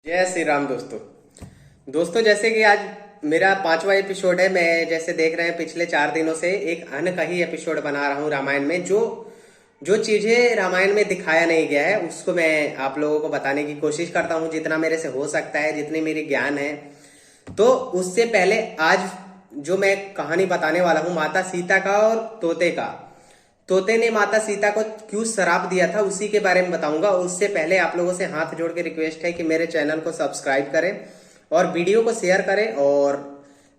जय श्री राम दोस्तों जैसे कि आज मेरा 5वां एपिसोड है। मैं जैसे देख रहे हैं पिछले 4 दिनों से एक अनकही एपिसोड बना रहा हूँ रामायण में। जो जो चीजें रामायण में दिखाया नहीं गया है उसको मैं आप लोगों को बताने की कोशिश करता हूँ जितना मेरे से हो सकता है, जितनी मेरी ज्ञान है। तो उससे पहले आज जो मैं कहानी बताने वाला हूँ माता सीता का और तोते का। तोते ने माता सीता को क्यों श्राप दिया था उसी के बारे में बताऊंगा। उससे पहले आप लोगों से हाथ जोड़ के रिक्वेस्ट है कि मेरे चैनल को सब्सक्राइब करें और वीडियो को शेयर करें और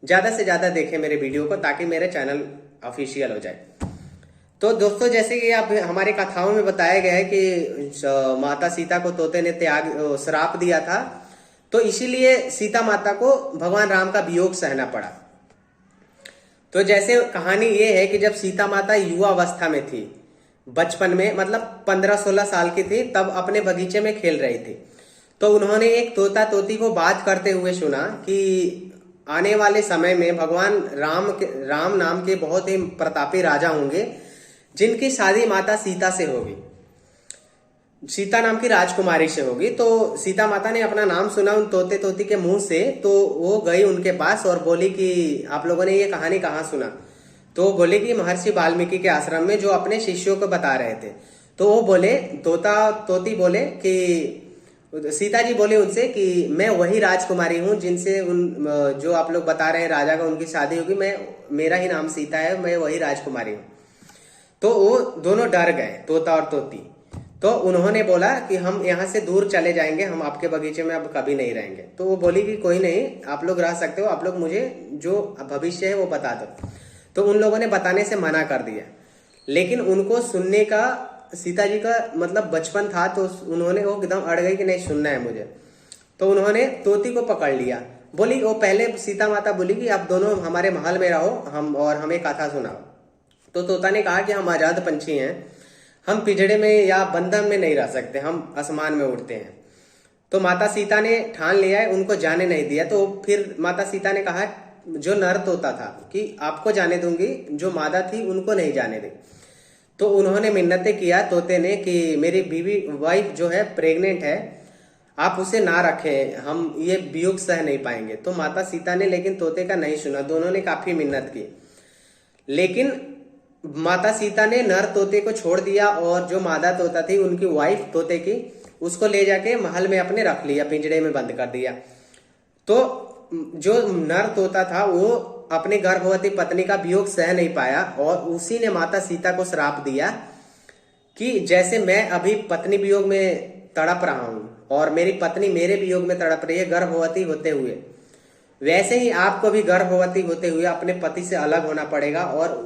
ज्यादा से ज्यादा देखें मेरे वीडियो को, ताकि मेरे चैनल ऑफिशियल हो जाए। तो दोस्तों जैसे कि आप हमारी कथाओं में बताया गया है कि माता सीता को तोते ने श्राप दिया था, तो इसीलिए सीता माता को भगवान राम का वियोग सहना पड़ा। तो जैसे कहानी ये है कि जब सीता माता युवा अवस्था में थी, बचपन में मतलब 15-16 साल की थी, तब अपने बगीचे में खेल रही थी। तो उन्होंने एक तोता तोती को बात करते हुए सुना कि आने वाले समय में भगवान राम नाम के बहुत ही प्रतापी राजा होंगे जिनकी शादी माता सीता से होगी, सीता नाम की राजकुमारी से होगी। तो सीता माता ने अपना नाम सुना उन तोते तोती के मुंह से, तो वो गई उनके पास और बोली कि आप लोगों ने ये कहानी कहाँ सुना। तो बोले कि महर्षि वाल्मीकि के आश्रम में, जो अपने शिष्यों को बता रहे थे। तो वो बोले, तोता तोती बोले कि सीता जी बोले उनसे कि मैं वही राजकुमारी हूँ जिनसे जो आप लोग बता रहे हैं राजा का उनकी शादी होगी, मेरा ही नाम सीता है, मैं वही राजकुमारी हूँ। तो वो दोनों डर गए, तोता और तोती। तो उन्होंने बोला कि हम यहाँ से दूर चले जाएंगे, हम आपके बगीचे में अब कभी नहीं रहेंगे। तो वो बोली कि कोई नहीं, आप लोग रह सकते हो, आप लोग मुझे जो भविष्य है वो बता दो। तो उन लोगों ने बताने से मना कर दिया, लेकिन उनको सुनने का सीता जी का मतलब बचपन था, तो उन्होंने वो एकदम अड़ गई कि नहीं सुनना है मुझे। तो उन्होंने तोती को पकड़ लिया। बोली वो पहले सीता माता बोली कि आप दोनों हमारे महल में रहो, हम और हमें कथा सुनाओ। तो तोता ने कहा कि हम आजाद पंछी हैं, हम पिंजड़े में या बंधन में नहीं रह सकते, हम आसमान में उड़ते हैं। तो माता सीता ने ठान लिया है, उनको जाने नहीं दिया। तो फिर माता सीता ने कहा जो नर तोता था कि आपको जाने दूंगी, जो मादा थी उनको नहीं जाने दे। तो उन्होंने मिन्नतें किया तोते ने कि मेरी बीवी वाइफ जो है प्रेग्नेंट है, आप उसे ना रखें, हम ये वियोग सह नहीं पाएंगे। तो माता सीता ने लेकिन तोते का नहीं सुना, दोनों ने काफी मिन्नत की, लेकिन माता सीता ने नर तोते को छोड़ दिया और जो मादा तोता थी उनकी वाइफ तोते की, उसको ले जाके महल में अपने रख लिया, पिंजड़े में बंद कर दिया। तो जो नर तोता था वो अपने गर्भवती पत्नी का वियोग सह नहीं पाया और उसी ने माता सीता को श्राप दिया कि जैसे मैं अभी पत्नी वियोग में तड़प रहा हूं और मेरी पत्नी मेरे वियोग में तड़प रही है गर्भवती होते हुए, वैसे ही आपको भी गर्भवती होते हुए अपने पति से अलग होना पड़ेगा और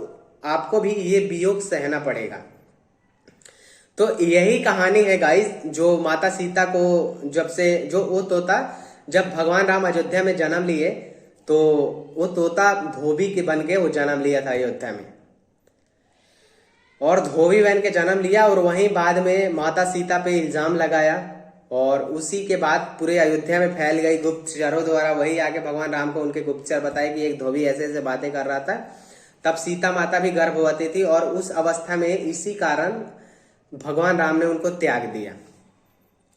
आपको भी ये वियोग सहना पड़ेगा। तो यही कहानी है गाइस, जो माता सीता को जब से जो वो तोता जब भगवान राम अयोध्या में जन्म लिए, तो वो तोता धोबी के बन के वो जन्म लिया था अयोध्या में, और धोबी बन के जन्म लिया और वहीं बाद में माता सीता पे इल्जाम लगाया और उसी के बाद पूरे अयोध्या में फैल गई गुप्तचरों द्वारा। वही आके भगवान राम को उनके गुप्तचर बताए कि एक धोबी ऐसे ऐसे बातें कर रहा था। तब सीता माता भी गर्भवती थी और उस अवस्था में इसी कारण भगवान राम ने उनको त्याग दिया,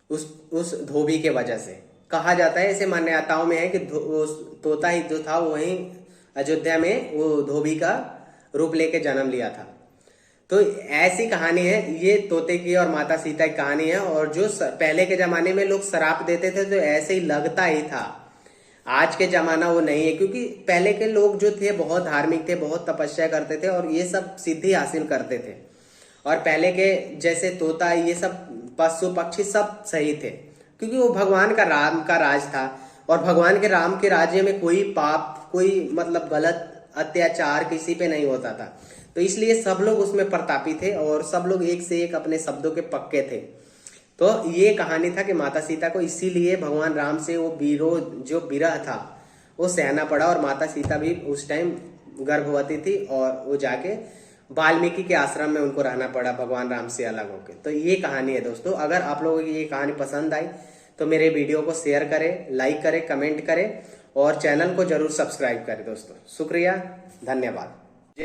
उस धोबी के वजह से। कहा जाता है, ऐसे मान्यताओं में है कि तोता ही जो था वहीं अयोध्या में वो धोबी का रूप लेके जन्म लिया था। तो ऐसी कहानी है ये तोते की और माता सीता की कहानी है। और जो पहले के जमाने में लोग श्राप देते थे तो ऐसे ही लगता ही था, आज के जमाना वो नहीं है, क्योंकि पहले के लोग जो थे बहुत धार्मिक थे, बहुत तपस्या करते थे और ये सब सिद्धि हासिल करते थे। और पहले के जैसे तोता ये सब पशु पक्षी सब सही थे, क्योंकि वो भगवान का राम का राज था और भगवान के राम के राज्य में कोई पाप, कोई मतलब गलत अत्याचार किसी पे नहीं होता था। तो इसलिए सब लोग उसमें प्रतापी थे और सब लोग एक से एक अपने शब्दों के पक्के थे। तो ये कहानी था कि माता सीता को इसीलिए भगवान राम से वो जो विरह था वो सहना पड़ा, और माता सीता भी उस टाइम गर्भवती थी और वो जाके वाल्मीकि के आश्रम में उनको रहना पड़ा भगवान राम से अलग होकर। तो ये कहानी है दोस्तों। अगर आप लोगों की ये कहानी पसंद आई तो मेरे वीडियो को शेयर करें, लाइक करें, कमेंट करें और चैनल को जरूर सब्सक्राइब करें दोस्तों। शुक्रिया, धन्यवाद।